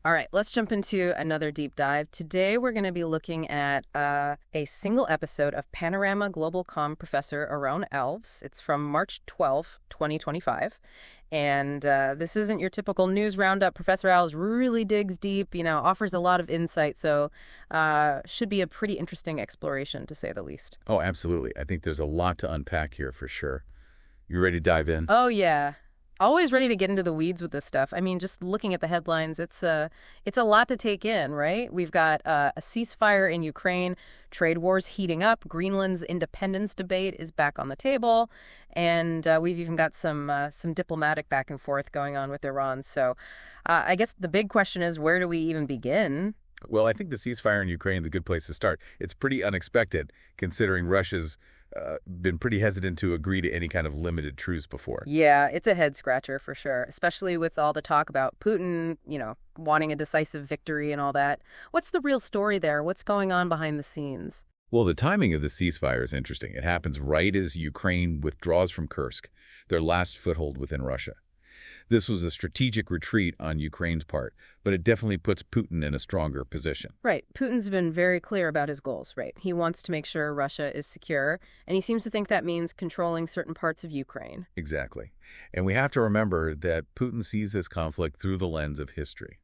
All right, let's jump into another deep dive. Today, we're going to be looking at a single episode of Panorama Global Comm Professor Around Elves. It's from March 12th, 2025. And this isn't your typical news roundup. Professor Owls really digs deep, offers a lot of insight. So should be a pretty interesting exploration, to say the least. Oh, absolutely. I think there's a lot to unpack here for sure. You ready to dive in? Oh, yeah. Always ready to get into the weeds with this stuff. I mean, just looking at the headlines, it's a lot to take in, right? We've got a ceasefire in Ukraine, trade wars heating up, Greenland's independence debate is back on the table, and we've even got some diplomatic back and forth going on with Iran. So I guess the big question is, where do we even begin? Well, I think the ceasefire in Ukraine is a good place to start. It's pretty unexpected, considering Russia's been pretty hesitant to agree to any kind of limited truce before. Yeah, it's a head scratcher for sure, especially with all the talk about Putin, wanting a decisive victory and all that. What's the real story there? What's going on behind the scenes? Well, the timing of the ceasefire is interesting. It happens right as Ukraine withdraws from Kursk, their last foothold within Russia. This was a strategic retreat on Ukraine's part, but it definitely puts Putin in a stronger position. Right. Putin's been very clear about his goals, right? He wants to make sure Russia is secure, and he seems to think that means controlling certain parts of Ukraine. Exactly. And we have to remember that Putin sees this conflict through the lens of history.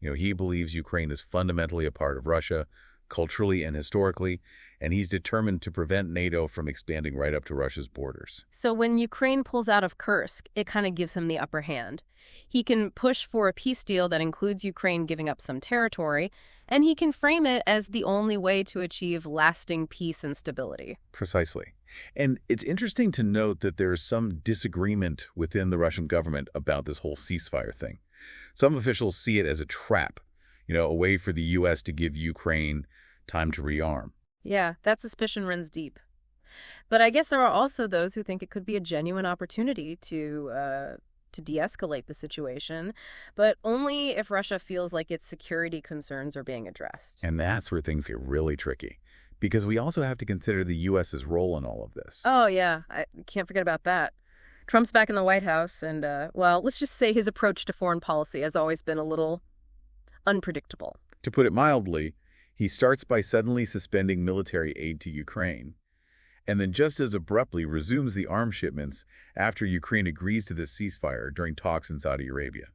He believes Ukraine is fundamentally a part of Russia, culturally and historically, and he's determined to prevent NATO from expanding right up to Russia's borders. So when Ukraine pulls out of Kursk, it kind of gives him the upper hand. He can push for a peace deal that includes Ukraine giving up some territory, and he can frame it as the only way to achieve lasting peace and stability. Precisely. And it's interesting to note that there's some disagreement within the Russian government about this whole ceasefire thing. Some officials see it as a trap, a way for the U.S. to give Ukraine time to rearm. Yeah, that suspicion runs deep. But I guess there are also those who think it could be a genuine opportunity to de-escalate the situation, but only if Russia feels like its security concerns are being addressed. And that's where things get really tricky, because we also have to consider the U.S.'s role in all of this. Oh, yeah. I can't forget about that. Trump's back in the White House, and, let's just say his approach to foreign policy has always been a little unpredictable. To put it mildly, he starts by suddenly suspending military aid to Ukraine, and then just as abruptly resumes the arms shipments after Ukraine agrees to the ceasefire during talks in Saudi Arabia.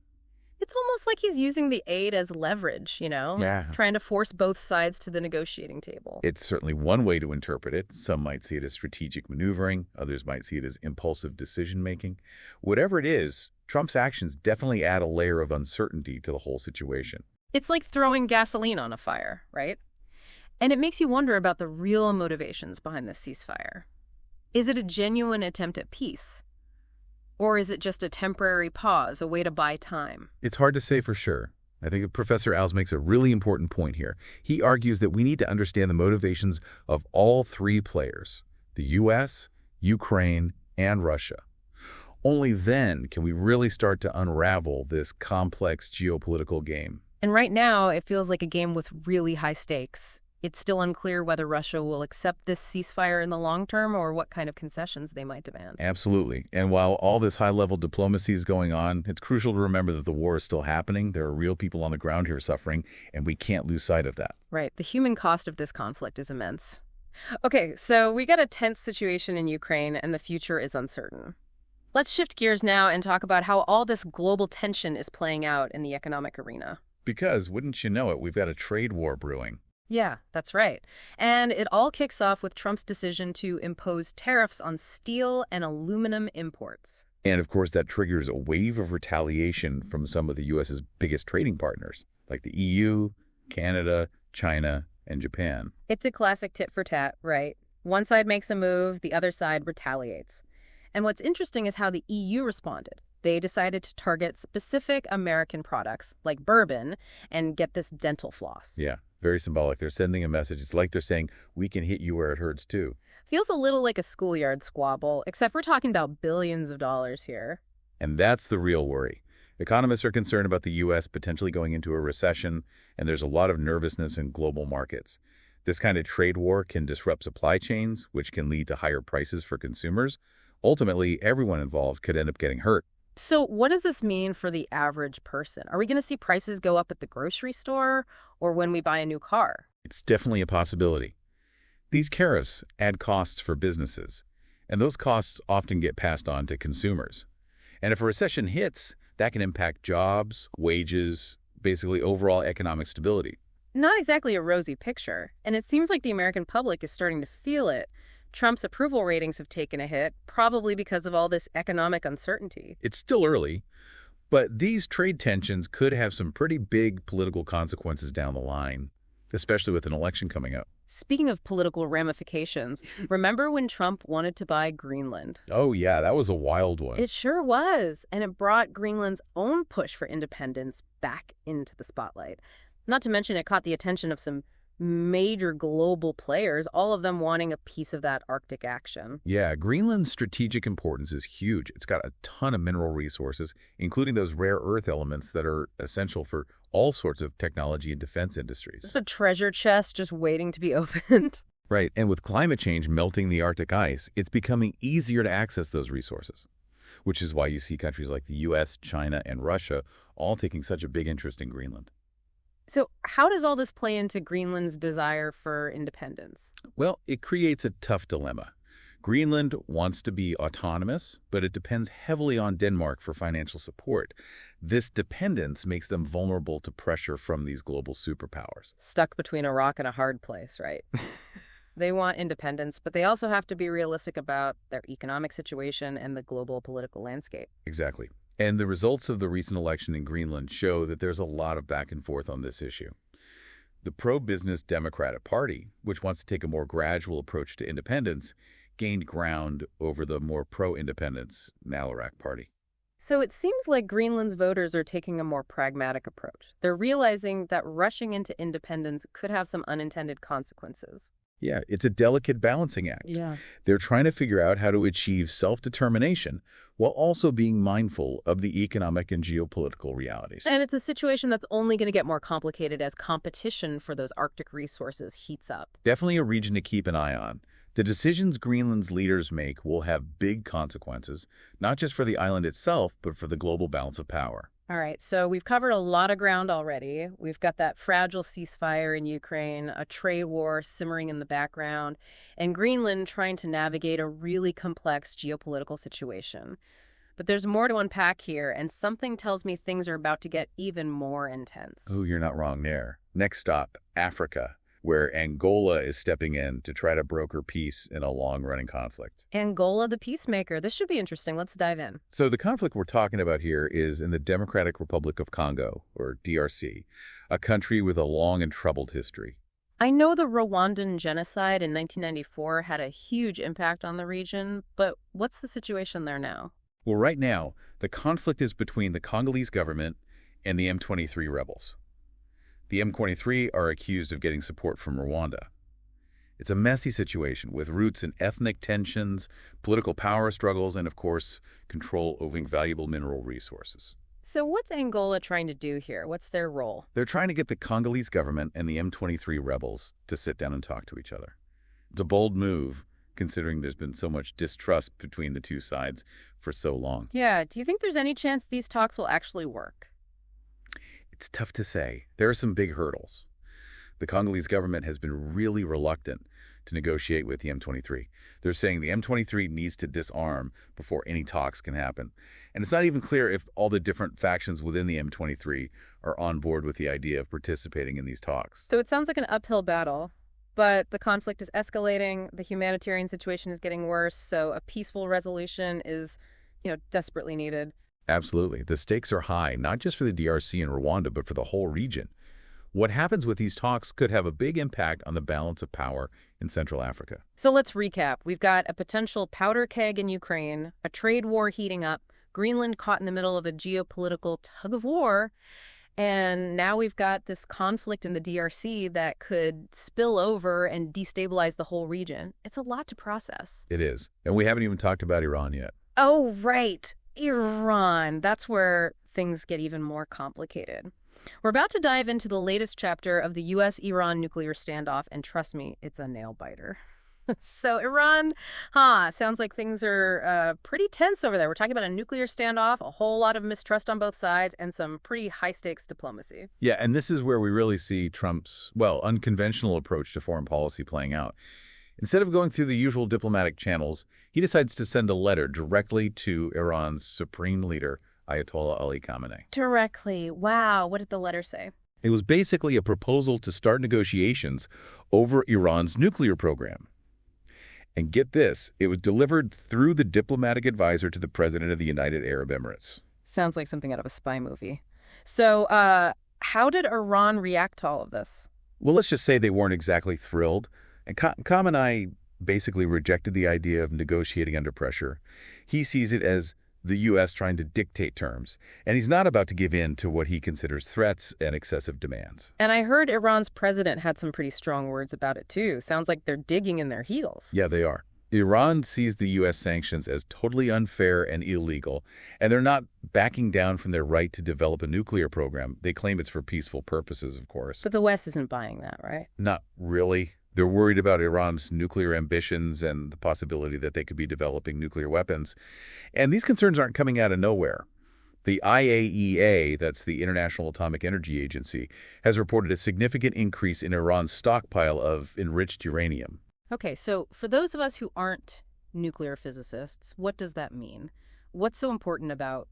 It's almost like he's using the aid as leverage, Yeah. trying to force both sides to the negotiating table. It's certainly one way to interpret it. Some might see it as strategic maneuvering. Others might see it as impulsive decision-making. Whatever it is, Trump's actions definitely add a layer of uncertainty to the whole situation. It's like throwing gasoline on a fire, right? And it makes you wonder about the real motivations behind this ceasefire. Is it a genuine attempt at peace? Or is it just a temporary pause, a way to buy time? It's hard to say for sure. I think Professor Owls makes a really important point here. He argues that we need to understand the motivations of all three players, the U.S., Ukraine, and Russia. Only then can we really start to unravel this complex geopolitical game. And right now, it feels like a game with really high stakes. It's still unclear whether Russia will accept this ceasefire in the long term or what kind of concessions they might demand. Absolutely. And while all this high-level diplomacy is going on, it's crucial to remember that the war is still happening. There are real people on the ground here suffering, and we can't lose sight of that. Right. The human cost of this conflict is immense. Okay, so we got a tense situation in Ukraine, and the future is uncertain. Let's shift gears now and talk about how all this global tension is playing out in the economic arena. Because, wouldn't you know it, we've got a trade war brewing. Yeah, that's right. And it all kicks off with Trump's decision to impose tariffs on steel and aluminum imports. And, of course, that triggers a wave of retaliation from some of the U.S.'s biggest trading partners, like the EU, Canada, China, and Japan. It's a classic tit for tat, right? One side makes a move, the other side retaliates. And what's interesting is how the EU responded. They decided to target specific American products, like bourbon, and get this dental floss. Yeah, very symbolic. They're sending a message. It's like they're saying, we can hit you where it hurts, too. Feels a little like a schoolyard squabble, except we're talking about billions of dollars here. And that's the real worry. Economists are concerned about the U.S. potentially going into a recession, and there's a lot of nervousness in global markets. This kind of trade war can disrupt supply chains, which can lead to higher prices for consumers. Ultimately, everyone involved could end up getting hurt. So what does this mean for the average person? Are we going to see prices go up at the grocery store or when we buy a new car? It's definitely a possibility. These tariffs add costs for businesses, and those costs often get passed on to consumers. And if a recession hits, that can impact jobs, wages, basically overall economic stability. Not exactly a rosy picture, and it seems like the American public is starting to feel it. Trump's approval ratings have taken a hit, probably because of all this economic uncertainty. It's still early, but these trade tensions could have some pretty big political consequences down the line, especially with an election coming up. Speaking of political ramifications, remember when Trump wanted to buy Greenland? Oh yeah, that was a wild one. It sure was, and it brought Greenland's own push for independence back into the spotlight. Not to mention it caught the attention of some major global players, all of them wanting a piece of that Arctic action. Yeah, Greenland's strategic importance is huge. It's got a ton of mineral resources, including those rare earth elements that are essential for all sorts of technology and defense industries. It's a treasure chest just waiting to be opened. Right, and with climate change melting the Arctic ice, it's becoming easier to access those resources, which is why you see countries like the US, China, and Russia all taking such a big interest in Greenland. So how does all this play into Greenland's desire for independence? Well, it creates a tough dilemma. Greenland wants to be autonomous, but it depends heavily on Denmark for financial support. This dependence makes them vulnerable to pressure from these global superpowers. Stuck between a rock and a hard place, right? They want independence, but they also have to be realistic about their economic situation and the global political landscape. Exactly. And the results of the recent election in Greenland show that there's a lot of back and forth on this issue. The pro-business Democratic Party, which wants to take a more gradual approach to independence, gained ground over the more pro-independence Nalarak Party. So it seems like Greenland's voters are taking a more pragmatic approach. They're realizing that rushing into independence could have some unintended consequences. Yeah, it's a delicate balancing act. Yeah. They're trying to figure out how to achieve self-determination while also being mindful of the economic and geopolitical realities. And it's a situation that's only going to get more complicated as competition for those Arctic resources heats up. Definitely a region to keep an eye on. The decisions Greenland's leaders make will have big consequences, not just for the island itself, but for the global balance of power. All right, so we've covered a lot of ground already. We've got that fragile ceasefire in Ukraine, a trade war simmering in the background, and Greenland trying to navigate a really complex geopolitical situation. But there's more to unpack here, and something tells me things are about to get even more intense. Oh, you're not wrong there. Next stop, Africa, where Angola is stepping in to try to broker peace in a long-running conflict. Angola, the peacemaker. This should be interesting. Let's dive in. So the conflict we're talking about here is in the Democratic Republic of Congo, or DRC, a country with a long and troubled history. I know the Rwandan genocide in 1994 had a huge impact on the region, but what's the situation there now? Well, right now, the conflict is between the Congolese government and the M23 rebels. The M23 are accused of getting support from Rwanda. It's a messy situation with roots in ethnic tensions, political power struggles, and of course, control over valuable mineral resources. So what's Angola trying to do here? What's their role? They're trying to get the Congolese government and the M23 rebels to sit down and talk to each other. It's a bold move, considering there's been so much distrust between the two sides for so long. Yeah, do you think there's any chance these talks will actually work? It's tough to say. There are some big hurdles. The Congolese government has been really reluctant to negotiate with the M23. They're saying the M23 needs to disarm before any talks can happen. And it's not even clear if all the different factions within the M23 are on board with the idea of participating in these talks. So it sounds like an uphill battle, but the conflict is escalating, the humanitarian situation is getting worse, so a peaceful resolution is, desperately needed. Absolutely. The stakes are high, not just for the DRC and Rwanda, but for the whole region. What happens with these talks could have a big impact on the balance of power in Central Africa. So let's recap. We've got a potential powder keg in Ukraine, a trade war heating up, Greenland caught in the middle of a geopolitical tug of war, and now we've got this conflict in the DRC that could spill over and destabilize the whole region. It's a lot to process. It is. And we haven't even talked about Iran yet. Oh, right. Iran. That's where things get even more complicated. We're about to dive into the latest chapter of the U.S.-Iran nuclear standoff, and trust me, it's a nail-biter. So Iran, sounds like things are pretty tense over there. We're talking about a nuclear standoff, a whole lot of mistrust on both sides, and some pretty high-stakes diplomacy. Yeah, and this is where we really see Trump's, well, unconventional approach to foreign policy playing out. Instead of going through the usual diplomatic channels, he decides to send a letter directly to Iran's supreme leader, Ayatollah Ali Khamenei. Directly. Wow. What did the letter say? It was basically a proposal to start negotiations over Iran's nuclear program. And get this, it was delivered through the diplomatic advisor to the president of the United Arab Emirates. Sounds like something out of a spy movie. So, how did Iran react to all of this? Well, let's just say they weren't exactly thrilled. And Khamenei basically rejected the idea of negotiating under pressure. He sees it as the U.S. trying to dictate terms, and he's not about to give in to what he considers threats and excessive demands. And I heard Iran's president had some pretty strong words about it, too. Sounds like they're digging in their heels. Yeah, they are. Iran sees the U.S. sanctions as totally unfair and illegal, and they're not backing down from their right to develop a nuclear program. They claim it's for peaceful purposes, of course. But the West isn't buying that, right? Not really. They're worried about Iran's nuclear ambitions and the possibility that they could be developing nuclear weapons. And these concerns aren't coming out of nowhere. The IAEA, that's the International Atomic Energy Agency, has reported a significant increase in Iran's stockpile of enriched uranium. Okay, so for those of us who aren't nuclear physicists, what does that mean? What's so important about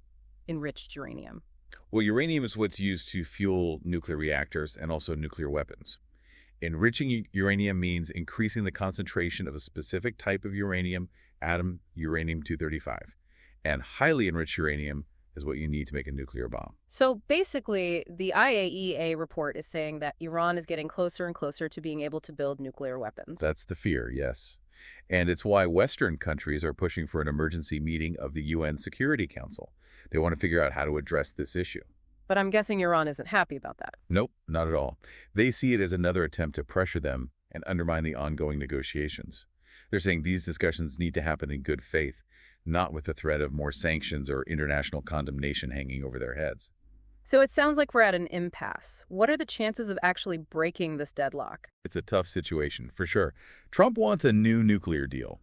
enriched uranium? Well, uranium is what's used to fuel nuclear reactors and also nuclear weapons. Enriching uranium means increasing the concentration of a specific type of uranium atom, uranium-235. And highly enriched uranium is what you need to make a nuclear bomb. So basically, the IAEA report is saying that Iran is getting closer and closer to being able to build nuclear weapons. That's the fear, yes. And it's why Western countries are pushing for an emergency meeting of the UN Security Council. They want to figure out how to address this issue. But I'm guessing Iran isn't happy about that. Nope, not at all. They see it as another attempt to pressure them and undermine the ongoing negotiations. They're saying these discussions need to happen in good faith, not with the threat of more sanctions or international condemnation hanging over their heads. So it sounds like we're at an impasse. What are the chances of actually breaking this deadlock? It's a tough situation, for sure. Trump wants a new nuclear deal,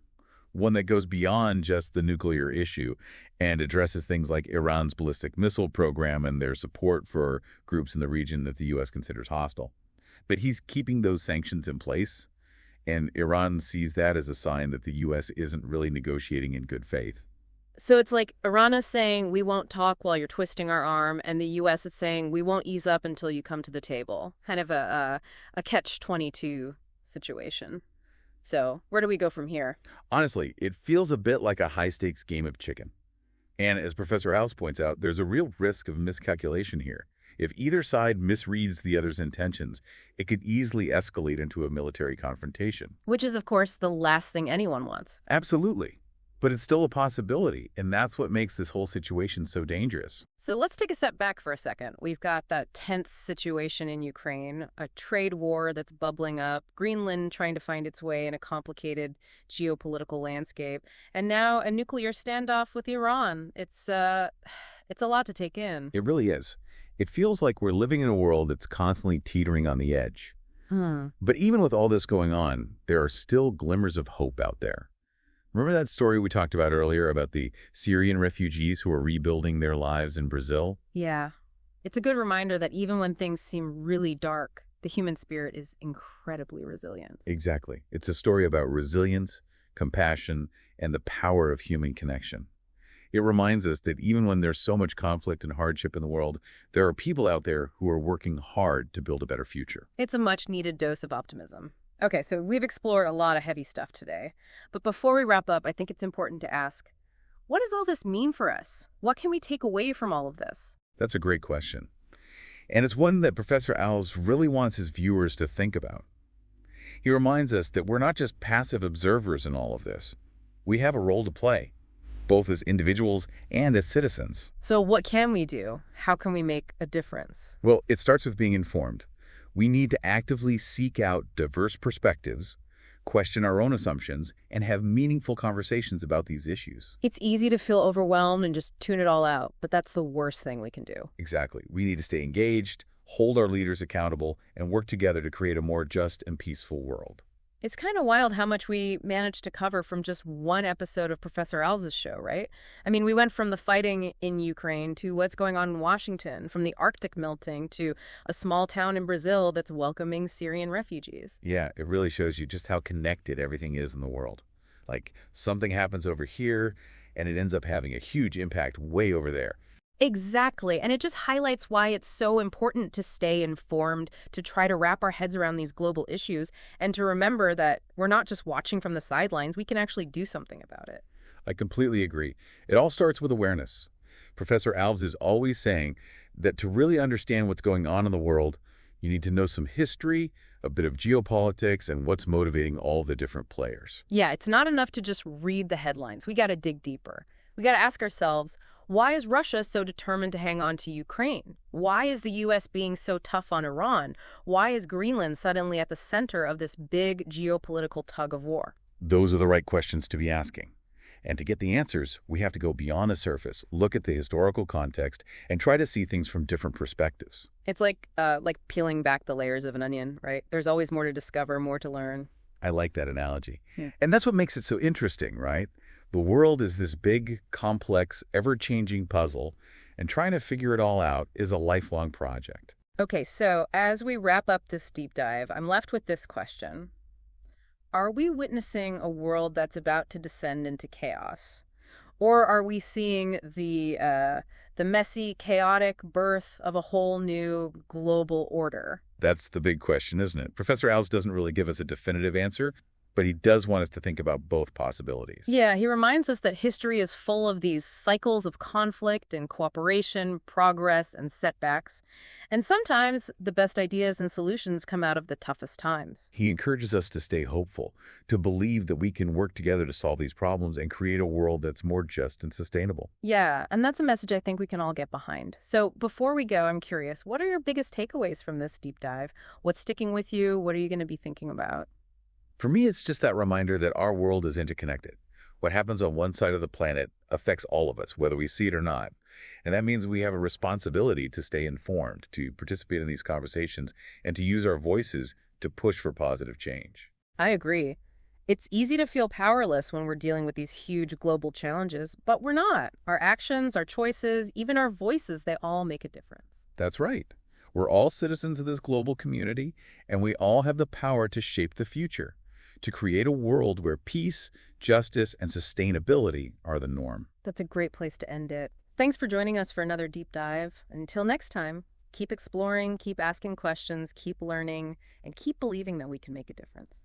one that goes beyond just the nuclear issue and addresses things like Iran's ballistic missile program and their support for groups in the region that the U.S. considers hostile. But he's keeping those sanctions in place, and Iran sees that as a sign that the U.S. isn't really negotiating in good faith. So it's like Iran is saying, we won't talk while you're twisting our arm, and the U.S. is saying, we won't ease up until you come to the table. Kind of a catch-22 situation. So where do we go from here? Honestly, it feels a bit like a high-stakes game of chicken. And as Professor House points out, there's a real risk of miscalculation here. If either side misreads the other's intentions, it could easily escalate into a military confrontation. Which is, of course, the last thing anyone wants. Absolutely. But it's still a possibility, and that's what makes this whole situation so dangerous. So let's take a step back for a second. We've got that tense situation in Ukraine, a trade war that's bubbling up, Greenland trying to find its way in a complicated geopolitical landscape, and now a nuclear standoff with Iran. It's a lot to take in. It really is. It feels like we're living in a world that's constantly teetering on the edge. But even with all this going on, there are still glimmers of hope out there. Remember that story we talked about earlier about the Syrian refugees who are rebuilding their lives in Brazil? Yeah. It's a good reminder that even when things seem really dark, the human spirit is incredibly resilient. Exactly. It's a story about resilience, compassion, and the power of human connection. It reminds us that even when there's so much conflict and hardship in the world, there are people out there who are working hard to build a better future. It's a much-needed dose of optimism. Okay, so we've explored a lot of heavy stuff today. But before we wrap up, I think it's important to ask, what does all this mean for us? What can we take away from all of this? That's a great question. And it's one that Professor Owls really wants his viewers to think about. He reminds us that we're not just passive observers in all of this. We have a role to play, both as individuals and as citizens. So what can we do? How can we make a difference? Well, it starts with being informed. We need to actively seek out diverse perspectives, question our own assumptions, and have meaningful conversations about these issues. It's easy to feel overwhelmed and just tune it all out, but that's the worst thing we can do. Exactly. We need to stay engaged, hold our leaders accountable, and work together to create a more just and peaceful world. It's kind of wild how much we managed to cover from just one episode of Professor Al's show, right? I mean, we went from the fighting in Ukraine to what's going on in Washington, from the Arctic melting to a small town in Brazil that's welcoming Syrian refugees. Yeah, it really shows you just how connected everything is in the world. Like, something happens over here, and it ends up having a huge impact way over there. Exactly. And it just highlights why it's so important to stay informed, to try to wrap our heads around these global issues, and to remember that we're not just watching from the sidelines, we can actually do something about it. I completely agree. It all starts with awareness. Professor Alves is always saying that to really understand what's going on in the world, you need to know some history, a bit of geopolitics, and what's motivating all the different players. Yeah, it's not enough to just read the headlines. We got to dig deeper. We got to ask ourselves, why is Russia so determined to hang on to Ukraine? Why is the U.S. being so tough on Iran? Why is Greenland suddenly at the center of this big geopolitical tug of war? Those are the right questions to be asking. And to get the answers, we have to go beyond the surface, look at the historical context, and try to see things from different perspectives. It's like peeling back the layers of an onion, right? There's always more to discover, more to learn. I like that analogy. Yeah. And that's what makes it so interesting, right? The world is this big, complex, ever-changing puzzle, and trying to figure it all out is a lifelong project. Okay, so as we wrap up this deep dive, I'm left with this question. Are we witnessing a world that's about to descend into chaos? Or are we seeing the messy, chaotic birth of a whole new global order? That's the big question, isn't it? Professor Alves doesn't really give us a definitive answer, but he does want us to think about both possibilities. Yeah, he reminds us that history is full of these cycles of conflict and cooperation, progress, and setbacks. And sometimes the best ideas and solutions come out of the toughest times. He encourages us to stay hopeful, to believe that we can work together to solve these problems and create a world that's more just and sustainable. Yeah, and that's a message I think we can all get behind. So before we go, I'm curious, what are your biggest takeaways from this deep dive? What's sticking with you? What are you going to be thinking about? For me, it's just that reminder that our world is interconnected. What happens on one side of the planet affects all of us, whether we see it or not. And that means we have a responsibility to stay informed, to participate in these conversations, and to use our voices to push for positive change. I agree. It's easy to feel powerless when we're dealing with these huge global challenges, but we're not. Our actions, our choices, even our voices, they all make a difference. That's right. We're all citizens of this global community, and we all have the power to shape the future, to create a world where peace, justice, and sustainability are the norm. That's a great place to end it. Thanks for joining us for another deep dive. Until next time, keep exploring, keep asking questions, keep learning, and keep believing that we can make a difference.